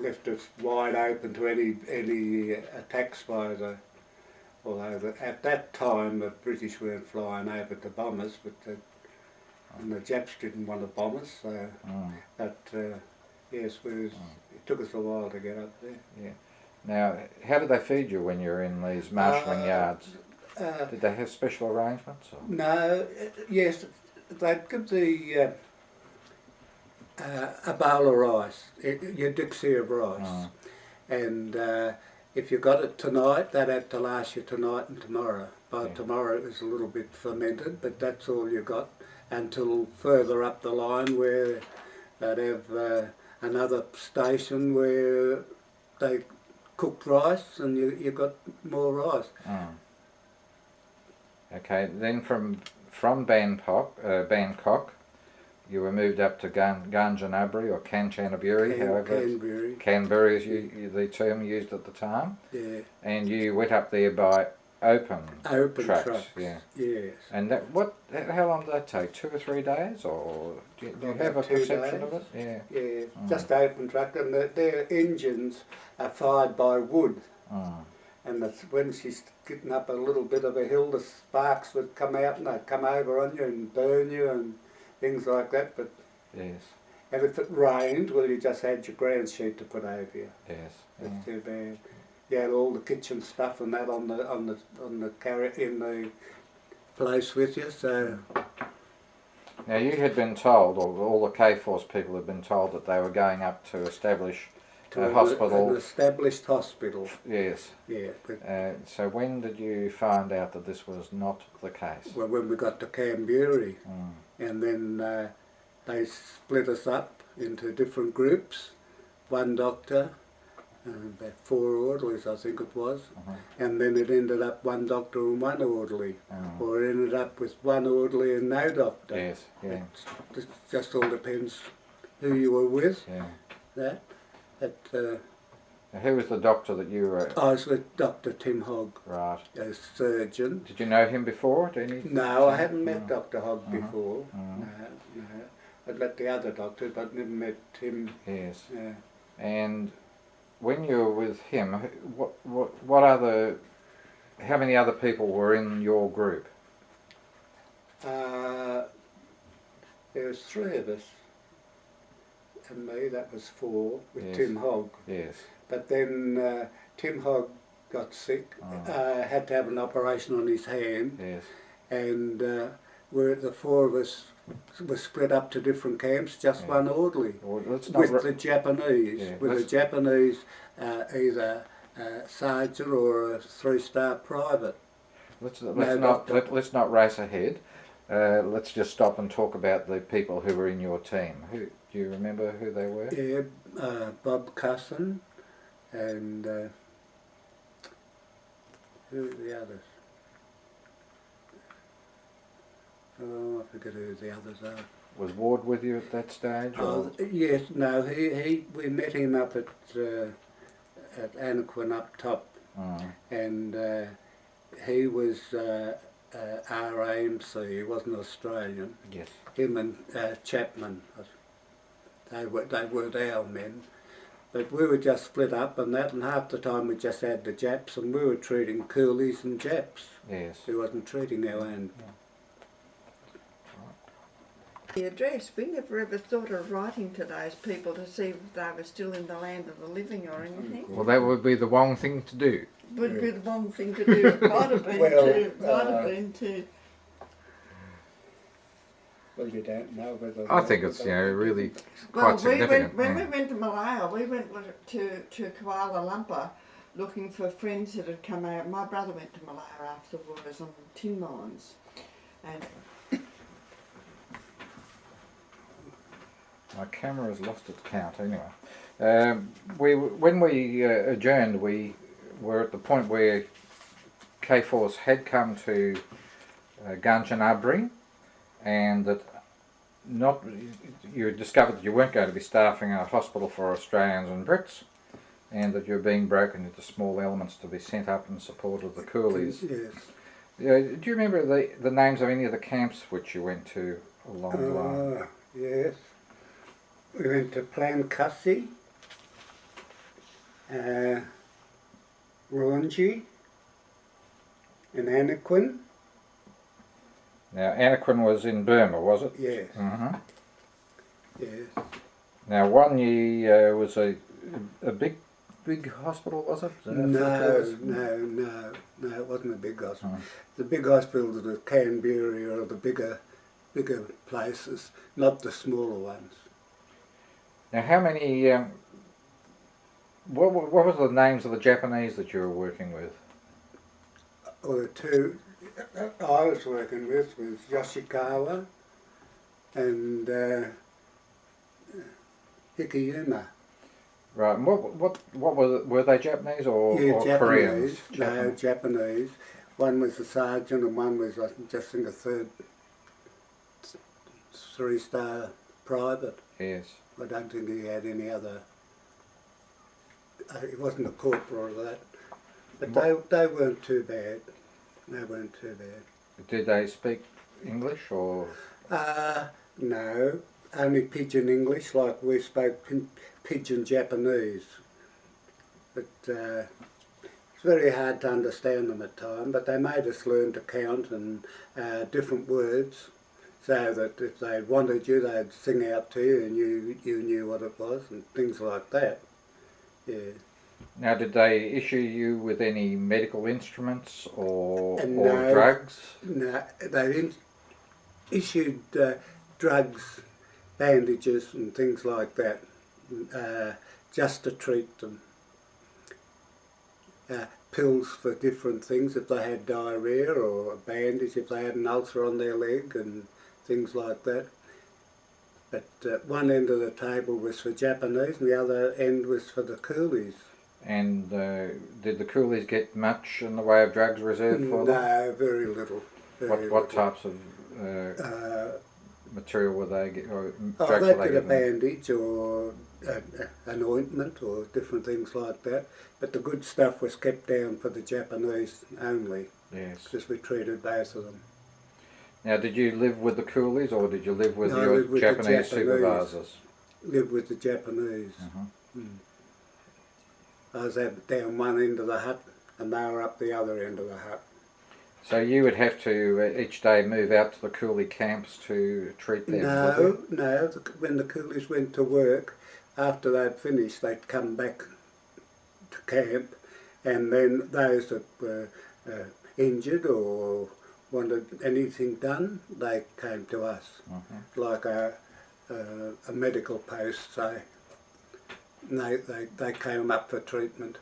left us wide open to any attacks by the. Although at that time the British weren't flying over to bomb us, and the Japs didn't want to bomb us, so but yes, it took us a while to get up there. Yeah. Now, how did they feed you when you were in these marshalling yards? Did they have special arrangements? Or? No, yes, they'd give the a bowl of rice, your dixie of rice, and if you got it tonight, that had to last you tonight and tomorrow. By tomorrow it was a little bit fermented, but that's all you got until further up the line where they'd have another station where they cooked rice and you got more rice. Okay, then from Bangkok, you were moved up to Kanchanaburi or Kanchanaburi, however. Canberra is the term used at the time. Yeah. And you went up there by open trucks. Yeah. Yes. And how long did that take? 2 or 3 days, or do you have a perception of it? Yeah. Yeah, just open truck, and their engines are fired by wood. And when she's getting up a little bit of a hill, the sparks would come out and they'd come over on you and burn you and things like that. But yes. And if it rained, well, you just had your ground sheet to put over you. Yes. That's too bad. You had all the kitchen stuff and that on the carrot in the place with you. So now you had been told, or all the K-Force people had been told, that they were going up to establish a hospital. An established hospital. Yes. Yeah. So when did you find out that this was not the case? Well, when we got to Canberra, and then they split us up into different groups. One doctor, about 4 orderlies, I think it was, and then it ended up one doctor and one orderly, or it ended up with one orderly and no doctor. Yes. Yeah. It just all depends who you were with. Yeah. Who was the doctor that you were? I was with Dr. Tim Hogg, right, a surgeon. Did you know him before? No, I hadn't met Dr. Hogg before. No. I'd met the other doctor, but never met him. Yes. Yeah. And when you were with him, how many other people were in your group? There was 3 of us. And me, that was 4, with Tim Hogg. Yes. But then Tim Hogg got sick, had to have an operation on his hand. Yes. And the 4 of us were split up to different camps, just one orderly. Well, with the Japanese. Yeah, with the Japanese, either sergeant or a 3-star private. Let's not race ahead. Let's just stop and talk about the people who were in your team. Do you remember who they were? Yeah, Bob Cusson and who were the others? Oh, I forget who the others are. Was Ward with you at that stage? Or? Yes, no, we met him up at Anaquin up top, and he was RAMC, he wasn't Australian. Yes. Him and Chapman, they weren't our men. But we were just split up and that, and half the time we just had the Japs, and we were treating Coolies and Japs. Yes. We wasn't treating our own. The address, we never ever thought of writing to those people to see if they were still in the land of the living or anything. Well, that would be the wrong thing to do. Would be the wrong thing to do. It might have been too. Well, you don't know whether... I think it's really quite significant. When we went to Malaya, we went to Kuala Lumpur looking for friends that had come out. My brother went to Malaya afterwards on tin mines. And my camera has lost its count anyway. When we adjourned, we were at the point where K-Force had come to Kanchanaburi, and that you discovered that you weren't going to be staffing a hospital for Australians and Brits, and that you were being broken into small elements to be sent up in support of the Coolies. Yes. Do you remember the names of any of the camps which you went to along the line? Yes. We went to Plancussi, Raunji and Anaquin. Now, Anaquin was in Burma, was it? Yes. Mm-hmm. Yes. Now, Wanyi was a big hospital, was it? No, it wasn't a big hospital. The big hospitals are the Canberra or the bigger places, not the smaller ones. Now, how many? What was the names of the Japanese that you were working with? Well, the two I was working with was Yoshikawa and Hikiyuma. Right. And what was it? Were they Japanese or Japanese. Koreans? No, Japanese. One was a sergeant and one was, I just think, a three-star private. Yes. I don't think he had any other. He wasn't a corporal or that. But they weren't too bad. They weren't too bad. Did they speak English or? No, only pidgin English, like we spoke pidgin Japanese. But it's very hard to understand them at times, but they made us learn to count and different words, so that if they wanted you, they'd sing out to you and you knew what it was and things like that. Yeah. Now, did they issue you with any medical instruments or No, drugs? No, they issued drugs, bandages and things like that, just to treat them. Pills for different things, if they had diarrhoea, or a bandage if they had an ulcer on their leg and things like that. But one end of the table was for Japanese and the other end was for the Coolies. And did the Coolies get much in the way of drugs reserved for them? No, very little. What types of material were they getting? They get a bandage or an ointment or different things like that. But the good stuff was kept down for the Japanese only. Yes. Because we treated both of them. Now, did you live with the Coolies or did you live with No, your lived with Japanese the supervisors? Lived with the Japanese. I was down one end of the hut and they were up the other end of the hut. So you would have to each day move out to the Coolie camps to treat them? No. When the Coolies went to work, after they'd finished, they'd come back to camp, and then those that were injured or wanted anything done, they came to us, like a medical post, say. They came up for treatment.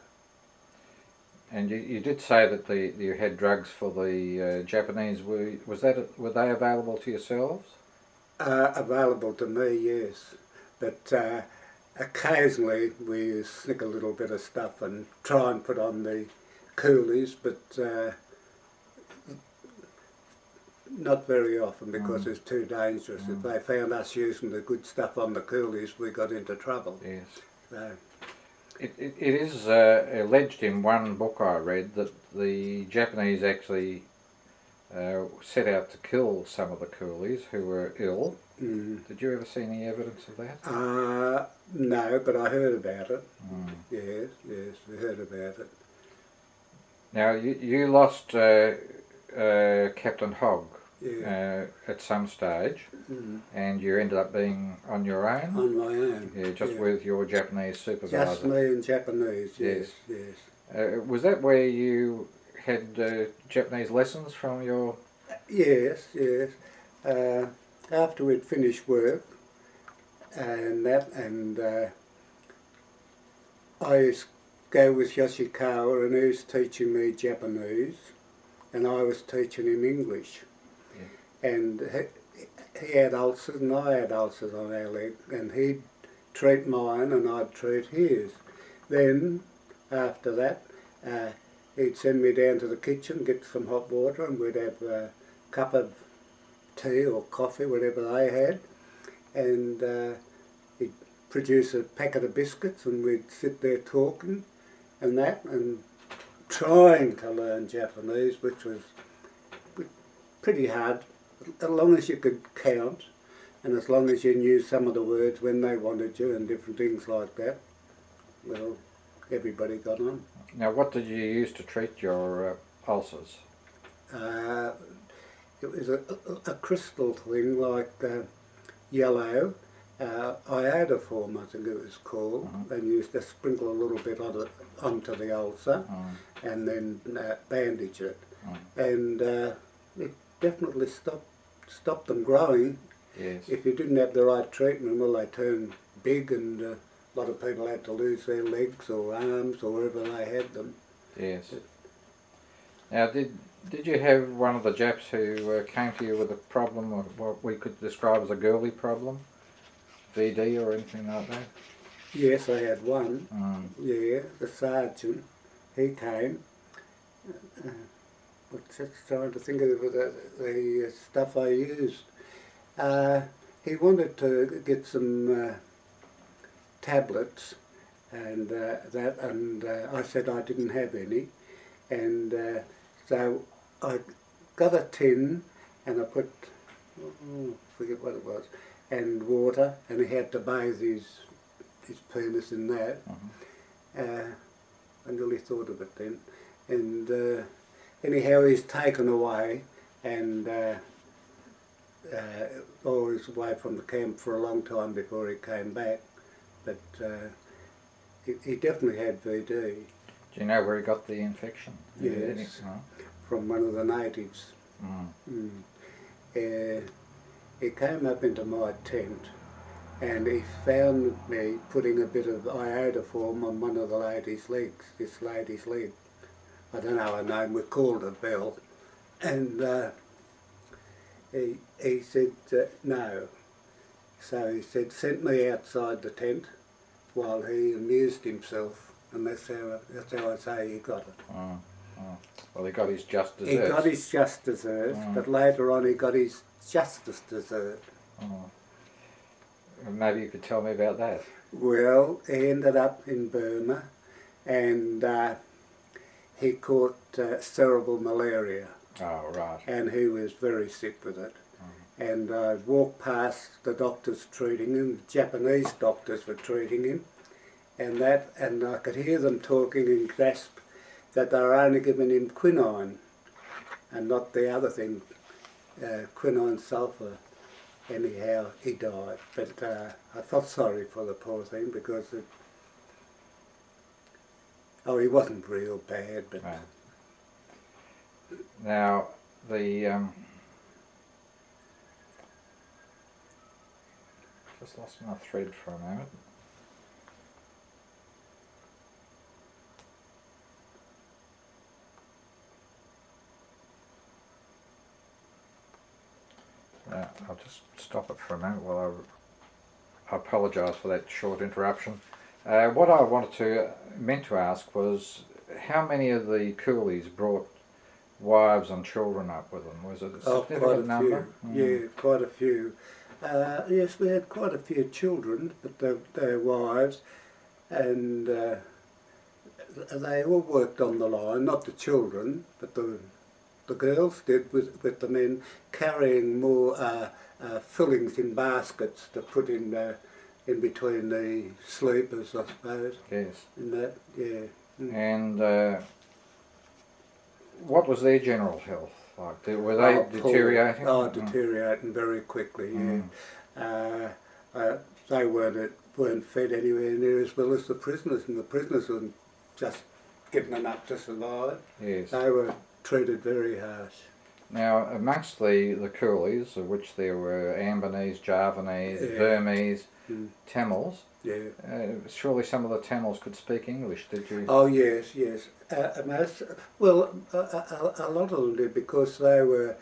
And you did say that you had drugs for the Japanese. Were they available to yourselves? Available to me, yes. But occasionally we snick a little bit of stuff and try and put on the Coolies, but not very often because it's too dangerous. If they found us using the good stuff on the Coolies, we got into trouble. Yes. So, it is alleged in one book I read that the Japanese actually set out to kill some of the Coolies who were ill. Did you ever see any evidence of that? No, but I heard about it. Yes, we heard about it. Now, you lost Captain Hogg at some stage, and you ended up being on your own? On my own. Yeah, just with your Japanese supervisor. Just me and Japanese, yes. Was that where you had Japanese lessons from your... Yes. After we'd finished work and I used to go with Yoshikawa and he was teaching me Japanese and I was teaching him English. And he had ulcers and I had ulcers on our leg, and he'd treat mine and I'd treat his. Then, after that, he'd send me down to the kitchen, get some hot water, and we'd have a cup of tea or coffee, whatever they had, and he'd produce a packet of biscuits and we'd sit there talking and that, and trying to learn Japanese, which was pretty hard, as long as you could count and as long as you knew some of the words when they wanted you and different things like that. Well, everybody got on. Now, what did you use to treat your ulcers? It was a crystal thing like yellow, iodoform I think it was called, and used to sprinkle a little bit on it, onto the ulcer and then bandage it. And it definitely stopped them growing. Yes. If you didn't have the right treatment, well, they turned big, and a lot of people had to lose their legs or arms or wherever they had them. Yes. Now, did you have one of the Japs who came to you with a problem, or what we could describe as a girly problem, VD or anything like that? Yes, I had one. Yeah, the sergeant. He came. Just trying to think of the stuff I used. He wanted to get some tablets, and I said I didn't have any, and so I got a tin, and I put, forget what it was, and water, and he had to bathe his penis in that. I nearly thought of it then, and anyhow he's taken away, and I was away from the camp for a long time before he came back, but he definitely had VD. Do you know where he got the infection? Yes, from one of the natives. He came up into my tent, and he found me putting a bit of iodoform on one of the lady's legs, this lady's leg. I don't know her name, we called her Belle, and he said no. So he said, sent me outside the tent while he amused himself, and that's how I say he got it. Well, he got his just desserts. He got his just desserts, but later on he got his justice dessert. Maybe you could tell me about that. Well, he ended up in Burma, and he caught cerebral malaria. Oh, right. And he was very sick with it. And I walked past the doctors treating him, the Japanese doctors were treating him, and I could hear them talking and grasp that they were only giving him quinine and not the other thing, quinine sulphur. Anyhow, he died. But I felt sorry for the poor thing because he wasn't real bad. But right. Now, just lost my thread for a moment. I'll just stop it for a moment while I apologise for that short interruption. What I meant to ask was, how many of the Coolies brought wives and children up with them? Was it a significant number? Yeah, quite a few. Yes, we had quite a few children, but their wives, and they all worked on the line, not the children, but the girls did with the men, carrying more fillings in baskets to put in between the sleepers, I suppose. Yes. And that, yeah. And what was their general health like? Were they deteriorating? Poor. Oh, deteriorating very quickly, yeah. They weren't fed anywhere near as well as the prisoners, and the prisoners were just getting enough to survive. Yes. They were treated very harsh. Now, amongst the Coolies, of which there were Ambonese, Javanese, Burmese, Tamils, surely some of the Tamils could speak English, did you? Oh yes, yes. A lot of them did, because they were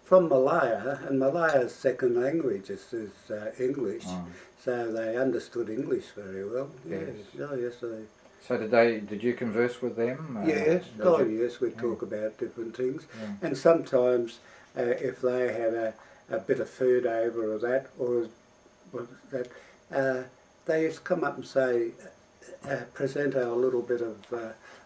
from Malaya, and Malaya's second language is English, so they understood English very well. Yes. Oh yes, they. So did you converse with them? Yes, yes, we talk about different things, and sometimes if they had a bit of food over or that, they used to come up and say, present a little bit of